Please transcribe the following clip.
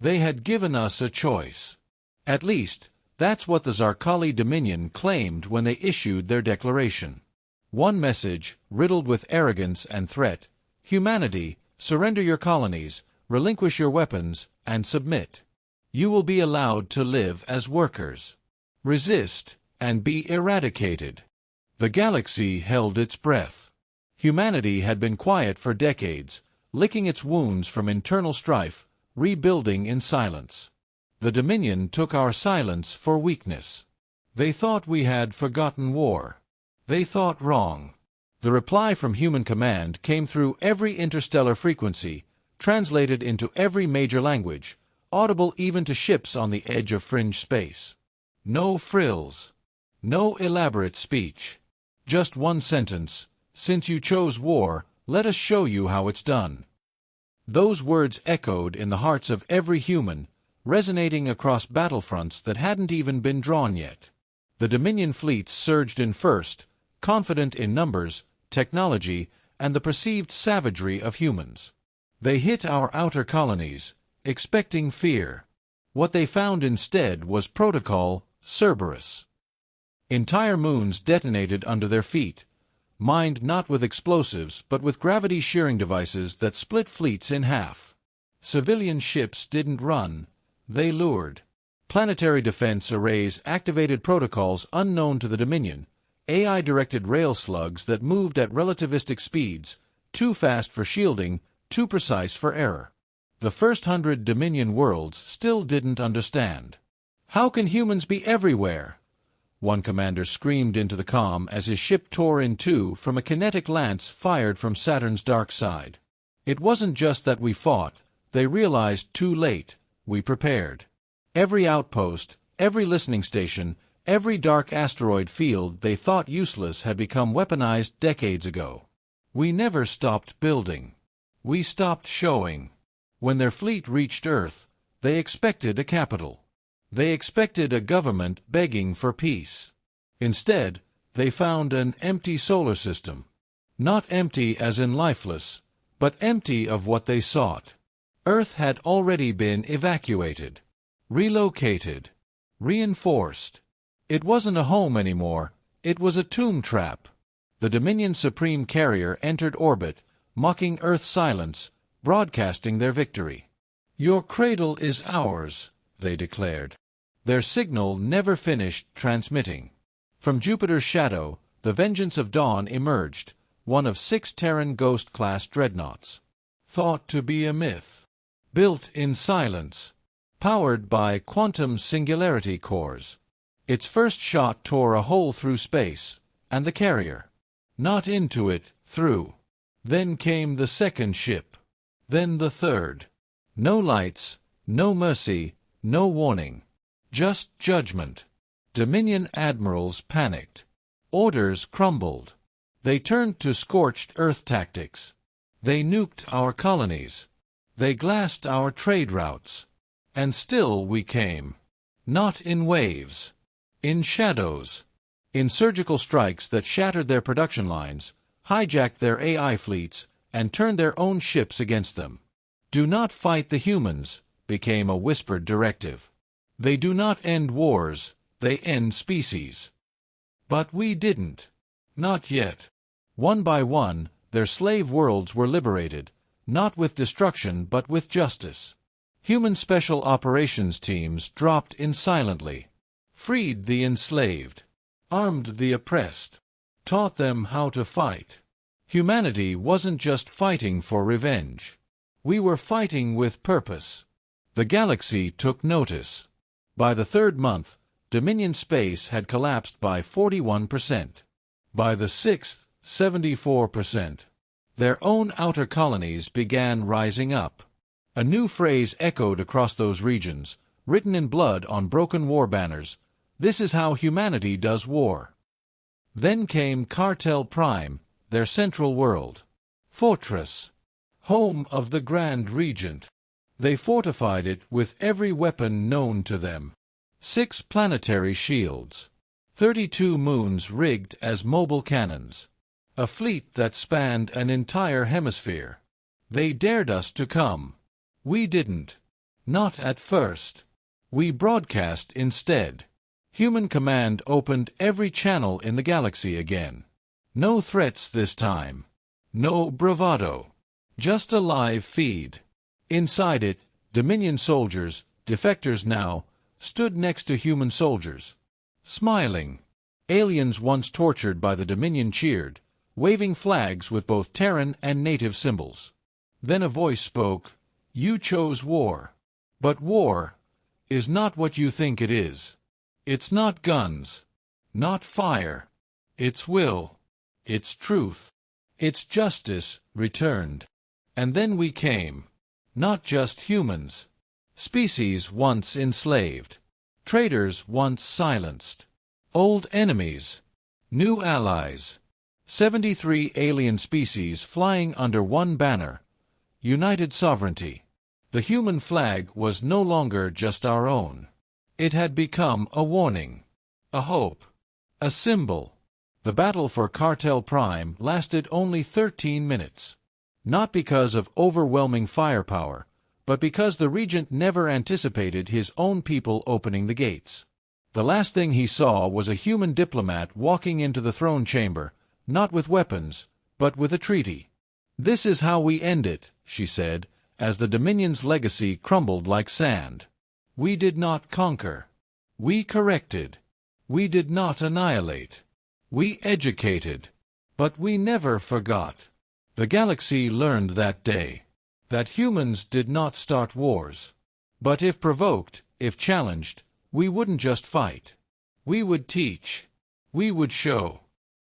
They had given us a choice. At least, that's what the Zarkali Dominion claimed when they issued their declaration. One message, riddled with arrogance and threat: humanity, surrender your colonies, relinquish your weapons, and submit. You will be allowed to live as workers. Resist, and be eradicated. The galaxy held its breath. Humanity had been quiet for decades, licking its wounds from internal strife, rebuilding in silence. The Dominion took our silence for weakness. They thought we had forgotten war. They thought wrong. The reply from Human Command came through every interstellar frequency, translated into every major language, audible even to ships on the edge of fringe space. No frills. No elaborate speech. Just one sentence: since you chose war, let us show you how it's done. Those words echoed in the hearts of every human, resonating across battlefronts that hadn't even been drawn yet. The Dominion fleets surged in first, confident in numbers, technology, and the perceived savagery of humans. They hit our outer colonies, expecting fear. What they found instead was protocol, Cerberus. Entire moons detonated under their feet, mined not with explosives but with gravity-shearing devices that split fleets in half. Civilian ships didn't run, they lured. Planetary defense arrays activated protocols unknown to the Dominion, AI-directed rail slugs that moved at relativistic speeds, too fast for shielding, too precise for error. The first 100 Dominion worlds still didn't understand. How can humans be everywhere? One commander screamed into the comm as his ship tore in two from a kinetic lance fired from Saturn's dark side. It wasn't just that we fought, they realized too late, we prepared. Every outpost, every listening station, every dark asteroid field they thought useless had become weaponized decades ago. We never stopped building. We stopped showing. When their fleet reached Earth, they expected a capital. They expected a government begging for peace. Instead, they found an empty solar system. Not empty as in lifeless, but empty of what they sought. Earth had already been evacuated, relocated, reinforced. It wasn't a home anymore, it was a tomb trap. The Dominion Supreme Carrier entered orbit, mocking Earth's silence, broadcasting their victory. "Your cradle is ours," they declared. Their signal never finished transmitting. From Jupiter's shadow, the Vengeance of Dawn emerged, one of 6 Terran Ghost-class dreadnoughts. Thought to be a myth. Built in silence. Powered by quantum singularity cores. Its first shot tore a hole through space, and the carrier. Not into it, through. Then came the second ship. Then the third. No lights, no mercy, no warning. Just judgment. Dominion admirals panicked. Orders crumbled. They turned to scorched earth tactics. They nuked our colonies. They glassed our trade routes. And still we came. Not in waves. In shadows. In surgical strikes that shattered their production lines, hijacked their AI fleets, and turned their own ships against them. "Do not fight the humans," became a whispered directive. "They do not end wars, they end species." But we didn't. Not yet. One by one, their slave worlds were liberated, not with destruction but with justice. Human special operations teams dropped in silently, freed the enslaved, armed the oppressed, taught them how to fight. Humanity wasn't just fighting for revenge. We were fighting with purpose. The galaxy took notice. By the 3rd month, Dominion space had collapsed by 41%. By the 6th, 74%. Their own outer colonies began rising up. A new phrase echoed across those regions, written in blood on broken war banners: "This is how humanity does war." Then came Cartel Prime, their central world. Fortress. Home of the Grand Regent. They fortified it with every weapon known to them. 6 planetary shields. 32 moons rigged as mobile cannons. A fleet that spanned an entire hemisphere. They dared us to come. We didn't. Not at first. We broadcast instead. Human Command opened every channel in the galaxy again. No threats this time. No bravado. Just a live feed. Inside it, Dominion soldiers, defectors now, stood next to human soldiers. Smiling. Aliens once tortured by the Dominion cheered, waving flags with both Terran and native symbols. Then a voice spoke, "You chose war. But war is not what you think it is. It's not guns. Not fire. It's will. It's truth. It's justice returned. And then we came. Not just humans. Species once enslaved. Traitors once silenced. Old enemies. New allies. 73 alien species flying under one banner. United sovereignty. The human flag was no longer just our own. It had become a warning. A hope. A symbol. The battle for Cartel Prime lasted only 13 minutes. Not because of overwhelming firepower, but because the Regent never anticipated his own people opening the gates. The last thing he saw was a human diplomat walking into the throne chamber, not with weapons, but with a treaty. "This is how we end it," she said, as the Dominion's legacy crumbled like sand. "We did not conquer. We corrected. We did not annihilate. We educated. But we never forgot." The galaxy learned that day that humans did not start wars. But if provoked, if challenged, we wouldn't just fight. We would teach. We would show.